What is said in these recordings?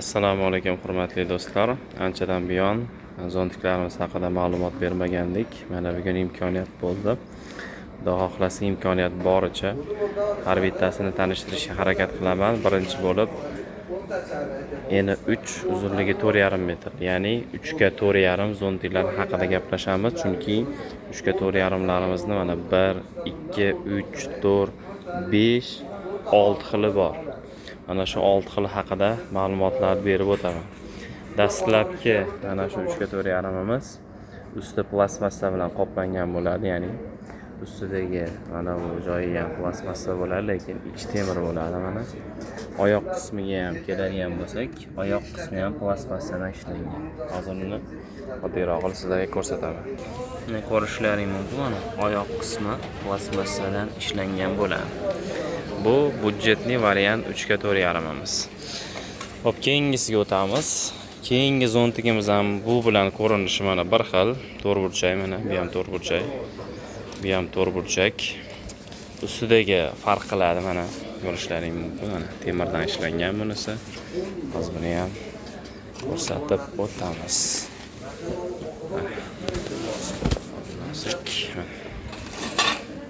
Assalomu alaykum hurmatli do'stlar. Anchadan buyon zontiklarimiz haqida ma'lumot bermagandik. Mana bugun imkoniyat bo'ldi. Xudo xohlasa imkoniyat boricha har bittasini tanishtirishga harakat qilaman. Birinchi bo'lib eni 3 uzunligi 4,5 metr, ya'ni 3 ga 4,5 zontiklar haqida gaplashamiz. Chunki 3 ga 4,5larimizni mana 1, 2, 3, 4, 5, 6 xili bor. Mana shu 6 xil haqida ma'lumotlar berib o'taman. Dastlabki mana shu 3 ga 4,5imiz usti plastmassa bilan qoplangan bo'ladi, ya'ni ustidagi mana bu joyi ham plastmassa bo'ladi, lekin ichi temir bo'ladi. Mana oyoq qismiga ham keladigan bo'lsak, oyoq qismi ham plastmassadan ishlangan. Hozir uni oddiyroq qilib sizlarga ko'rsataman. Mana ko'rishlaring mumkin, mana oyoq qismi plastmassadan ishlangan bo'ladi. Bu budjetli variant 3 ga 4,5imiz. Hop, keyingisiga o'tamiz. Keyingi zontigimiz ham bu bilan ko'rinishi mana bir xil, to'rtburchak, mana bu ham to'rtburchak. Bu ham to'rtburchak. Ustidagi farq qiladi, mana ko'rishlaring mumkin. Mana temirdan ishlangan bunisi. Hozir buni ham ko'rsatib o'tamiz.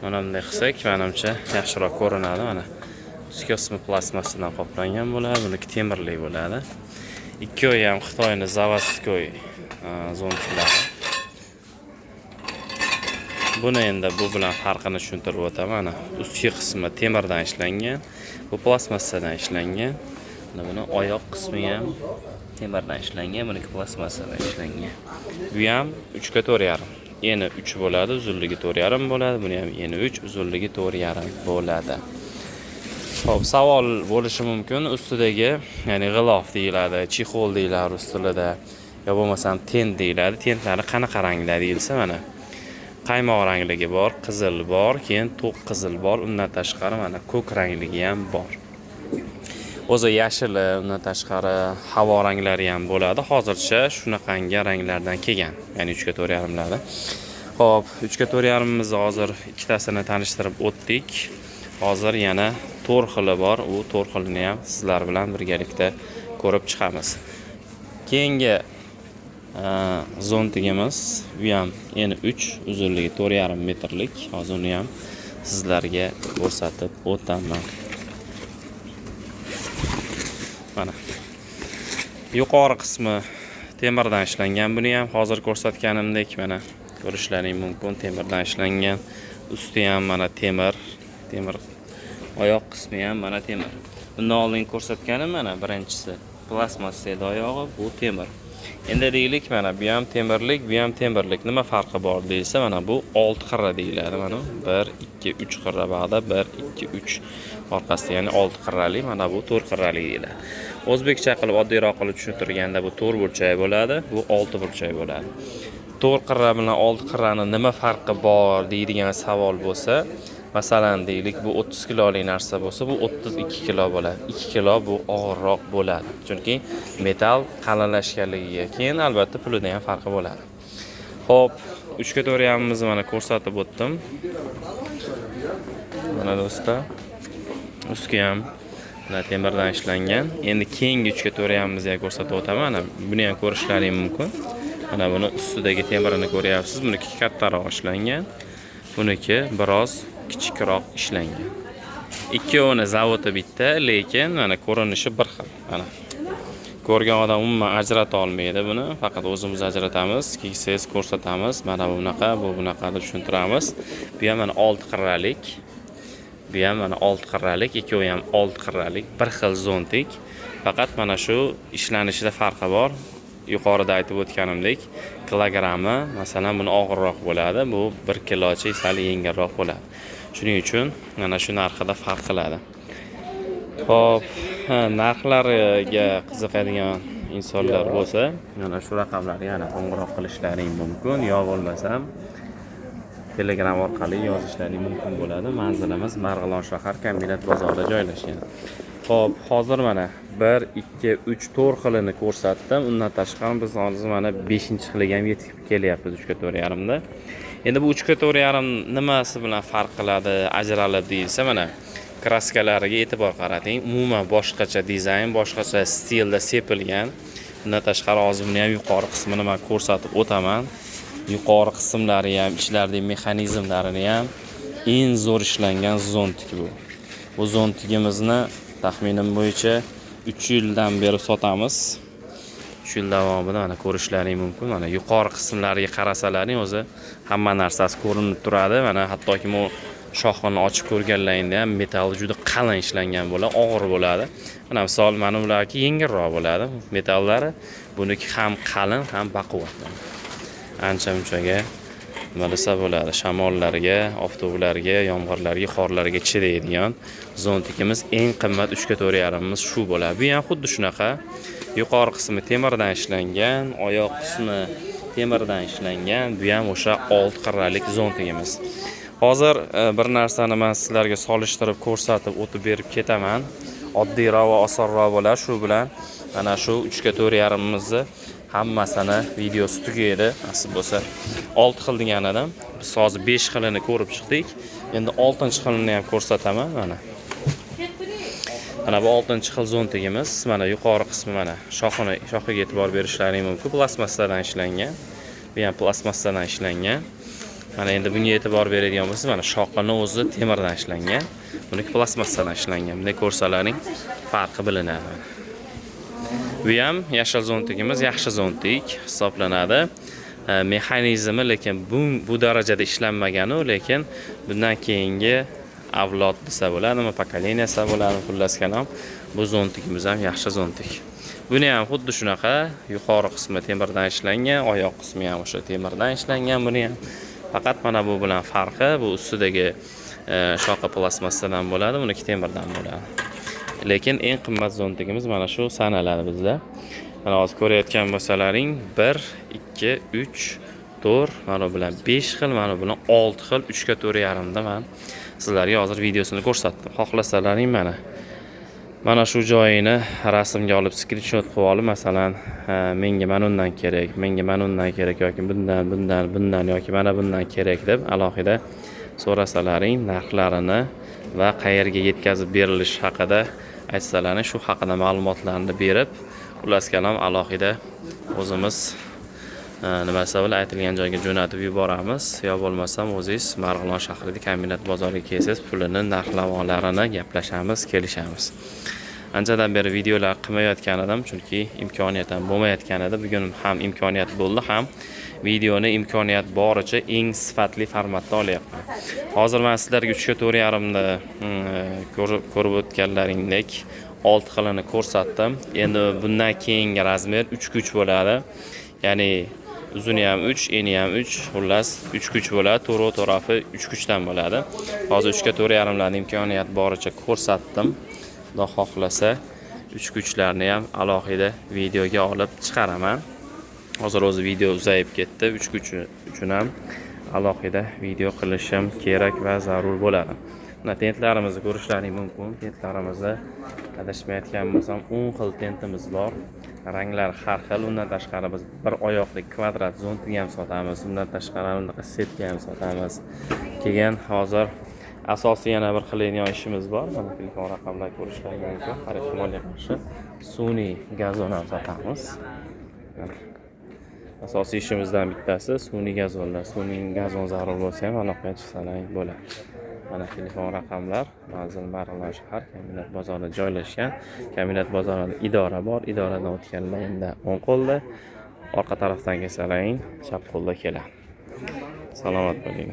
Mana bunday qilsak, menimcha yaxshiroq ko'rinadi. Mana ustki qismi plastmassadan qoplangan bo'ladi, buniki temirli bo'ladi. Ikkovi ham Xitoyning заводской zontiklari. Buni endi bu bilan farqini tushuntirib o'taman. Mana ustki qismi temirdan ishlangan, bu plastmassadan ishlangan. Mana buni oyoq qismi ham temirdan ishlangan, buniki plastmassadan ishlangan. Bu ham 3 ga 4,5. Eni 3 bo'ladi, uzunligi 4,5 bo'ladi. Buni ham eni 3, uzunligi 4,5 bo'ladi. Xo'p, savol bo'lishi mumkin, ustidagi, ya'ni g'ilof deyiladi, chexol deyiladi rus tilida, yo bo'lmasam tent deyiladi. Tentlari qanaqa rangda deyilsa, mana qaymoq rangligi bor, qizil bor, keyin to'q qizil bor, undan tashqari mana ko'k rangligi ham bor. O'zi yashili, undan tashqari havo ranglari ham bo'ladi. Hozircha shunaqangi ranglardan kelgan, ya'ni 3 ga 4,5larda. Xo'p, 3 ga 4,5imizni hozir ikkitasini tanishtirib o'tdik. Hozir yana 4 xili bor. U 4 xilini ham sizlar bilan birgalikda ko'rib chiqamiz. Keyingi zontigimiz bu ham eni 3, uzunligi 4,5 metrlik. Hozir uni ham sizlarga ko'rsatib o'taman. Mana yuqori qismi temirdan ishlangan, buni ham hozir ko'rsatganimdek mana ko'rishlaring mumkin, temirdan ishlangan. Usti ham mana temir, oyoq qismi ham mana temir. Bundan oldin ko'rsatganim mana birinchisi plastmassa edi oyog'i, bu temir. Endi deylik mana bu ham temirlik, bu ham temirlik. Nima farqi bor deyilsa, mana bu 6 xirra deyiladi. Mana 1, 2, 3 xirra ba'da 1, 2, 3 orqasida, ya'ni 6 xirrali, mana bu 4 xirrali deyiladi. O'zbekcha qilib oddiyroq qilib tushuntirganda bu 4 burchak bo'ladi, bu 6 burchak bo'ladi. 4 xirra bilan 6 xirraning nima farqi bor deydigan savol bo'lsa, masalan deylik bu 30 kilolik narsa bo'lsa, bu 32 kilo bo'ladi. 2 kilo bu og'irroq bo'ladi. Chunki metal qalinlashganligiga, keyin albatta pulida ham farqi bo'ladi. Xo'p, 3 ga 4,5imizni mana ko'rsatib o'tdim. Mana do'stlar, ustki ham mana temirdan ishlangan. Endi keyingi 3 ga 4,5imizga ko'rsatib o'taman. Mana buni ham ko'rishlaring mumkin. Mana buni ustidagi temirini ko'ryapsiz. Buniki kattaroq ishlangan. Buniki biroz kichikroq ishlangan. Ikkovini zavodi bitta, lekin mana ko'rinishi bir xil. Mana ko'rgan odam umuman ajrata olmaydi buni. Faqat o'zimiz ajratamiz, kiysangiz ko'rsatamiz. Mana bu bunaqa deb tushuntiramiz. Bu ham mana 6 xirralik. Bu ham mana 6 xirralik, ikkovi ham 6 xirralik, bir xil zontik. Faqat mana shu ishlanishida farqi bor. Yuqorida aytib o'tganimdek, kilogrammi, masalan, buni og'irroq bo'ladi. Bu 1 kilocha sal yengilroq bo'ladi. Shuning uchun mana shu narxida farq qiladi. Xo'p, narxlariga qiziqadigan insonlar bo'lsa, mana shu raqamlarga yana qo'ng'iroq qilishlaring mumkin, yo bo'lmasam Telegram orqali yozishlaring mumkin bo'ladi. Manzilimiz Marg'ilon shahar kombinat bozorida joylashgan. Xo'p, hozir mana 1, 2, 3, 4 xilini ko'rsatdim. Undan tashqari biz hozir mana 5-xiliga ham yetib kelyapmiz 3 ga 4,5da. Endi bu 3 ga 4,5 nimasi bilan farq qiladi, ajraladi deyilsa, mana kraskalariga e'tibor qarating. Umuman boshqacha dizayn, boshqacha stilda sepilgan. Bundan tashqari hozir buni ham yuqori qismini men ko'rsatib o'taman. Yuqori qismlari ham, ichlardagi mexanizmlarini ham eng zo'r ishlangan zontik bu. Bu zontigimizni taxminim bo'yicha 3 yildan beri sotamiz. 3 yil davomida mana ko'rishlaring mumkin. Mana yuqori qismlariga qarasalaring o'zi hamma narsasi ko'rinib turadi. Mana hattoki bu shoxini ochib ko'rganlaringda ham metal juda qalin ishlangan bo'ladi, og'ir bo'ladi. Mana misol mana ularga yengilroq bo'ladi. Metallari buniki ham qalin, ham baquvvat. Ancha-munchaga nima desa bo'ladi, shamollarga, oftoblarga, yomg'irlarga, qorlarga chidaydigan zontikimiz eng qimmat 3.4.5 shu bo'ladi. Bu ham xuddi shunaqa. Yuqori qismi temirdan ishlangan, oyoq qismi temirdan ishlangan. Bu ham o'sha 6 qirralik zontigimiz. Hozir bir narsani men sizlarga solishtirib ko'rsatib o'tib berib ketaman. Oddiyroq va osonroq bo'lar. Shu bilan mana shu 3.4.5 hammasini videosi tugaydi. Nasib bo'lsa 6 xil degan edim. Biz hozir 5 xilini ko'rib chiqdik. Endi 6-xilini ham ko'rsataman mana. Mana bu 6-xil zontigimiz. Mana yuqori qismi mana shoxiga e'tibor berishlaring mumkin. Plastmassadan ishlangan. Bu ham plastmassadan ishlangan. Mana endi bunga e'tibor beradigan bo'lsangiz, mana shoqini o'zi temirdan ishlangan. Buniki plastmassadan ishlangan. Bunday ko'rsalaring farqi bilinadi. Bu ham yashil zontigimiz, yaxshi zontik hisoblanadi. Mexanizmi lekin bu darajada ishlanmagan, lekin bundan keyingi avlod desa bo'ladimi, pokoleniya desa bo'ladi, xullas kalom. Bu zontigimiz ham yaxshi zontik. Buni ham xuddi shunaqa, yuqori qismi temirdan ishlangan, oyoq qismi ham o'sha temirdan ishlangan. Buni ham faqat mana bu bilan farqi, bu ustidagi shoqi plastmassadan bo'ladi, buniki temirdan bo'ladi. Lekin eng qimmat zontigimiz mana shu sanaladi bizda. Mana hozir ko'rayotgan bo'lsalaring 1, 2, 3, 4, mana bilan 5 xil, mana bilan 6 xil 3.4.5 da men sizlarga hozir videosini ko'rsatdim. Xohlasalaring mana shu joyini rasmga olib screenshot qilib olib, masalan, menga mana undan kerak, menga mana undan kerak yoki bundan yoki mana bundan kerak deb alohida so'rasalaring, narxlarini va qayerga yetkazib berilish haqida aytsalaring, shu haqida ma'lumotlarni berib, xullas kalom alohida o'zimiz nima sabab aytilgan joyga jo'natib yuboramiz. Yo bo'lmasam o'zingiz Marg'ilon shahrida kombinat bozoriga kelsangiz, pulini, narx-navolarini gaplashamiz, kelishamiz. Anchadan beri videolar qilmayotgan edim, chunki imkoniyat ham bo'lmayotgan edi. Bugun ham imkoniyat bo'ldi, ham videoni imkoniyat boricha eng sifatli formatda olyapman. Hozir men sizlarga 3.4.5 da ko'rib o'tganlaringdek 6 xilini ko'rsatdim. Endi bundan keyingi razmer 3x3 bo'ladi. Ya'ni uzuni ham 3, eni ham 3, xullas 3x3 bo'ladi. To'g'ri tarafi 3x3 dan bo'ladi. Hozir 3.4.5 larni imkoniyat boricha ko'rsatdim. Xudo xohlasa 3x3larni ham alohida videoga olib chiqaraman. Hozir o'zi video uzayib ketdi. 3x3 uchun ham alohida video qilishim kerak va zarur bo'ladi. Mana tentlarimizni ko'rishlaring mumkin. Tentlarimizda adashmayotgan bo'lsam 10 xil tentimiz bor. Ranglar har xil. Undan tashqari biz bir oyoqli kvadrat zontik ham sotamiz. Undan tashqari bunaqa setga ham sotamiz. Keyin hozir asosiy yana bir qiladigan ishimiz bor. Mana telefon raqamlarini ko'rishlaring mumkin. Har ehtimolga qarshi sun'iy gazon ham sotamiz. Asosiy ishimizdan bittasi sun'iy gazonlar. Sun'iy gazon zarur bo'lsa ham aloqaga chiqsalaring bo'ladi. Mana telefon raqamlar, manzil Marg'ilon shahar kombinat bozorida joylashgan. Kombinat bozorida idora bor. Idoradan o'tganlarda o'ng qo'lda, orqa tarafdan kelsalaring chap qo'lda keladi. Salomat bo'ling.